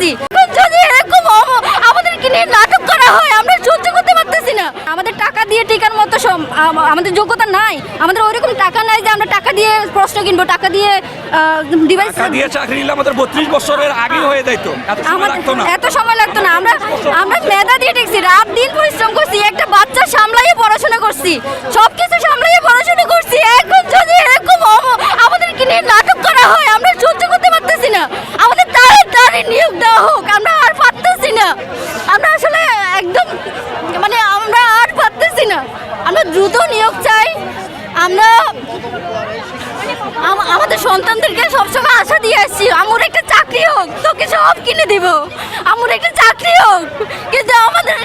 করছি। যদি এরকম আমাদেরকে নিয়ে নাটক করা হয় আমরা সহ্য করতে পারতেছি না। আমাদের টাকা দিয়ে টিকার মতো আমাদের যোগ্যতা নাই, আমাদের ওইরকম টাকা নাই যে আমরা টাকা দিয়ে প্রশ্ন কিনবো, টাকা দিয়ে ডিভাইস দিয়ে চাকরি নিলে আমাদের 32 বছরের আগে হয়ে যেত, এত সময় লাগতো না। আমরা মেধা দিয়ে দেখছি, রাত দিন পরিশ্রম করছি, একটা বাচ্চা সামলাইয়ে পড়াশোনা করছি, সবকিছু সামলাইয়ে পড়াশোনা করছি। এখন যদি এরকম আমাদেরকে নিয়ে নাটক করা হয় আমরা সহ্য করতে পারতেছি না। আমাদের তাড়াতাড়ি নিয়োগ দেওয়া হোক, আমরা আর পারতেছি না। আমরা আসলে একদম মানে আমরা আর পারতেছি না। আমরা দ্রুত নিয়োগ চাই। আমরা আমাদের সন্তানদেরকে সবসময় আশা দিয়ে আসছি আমার একটা চাকরি হোক, তোকে সব কিনে দিব, আমার একটা চাকরি হোক, কিন্তু আমাদের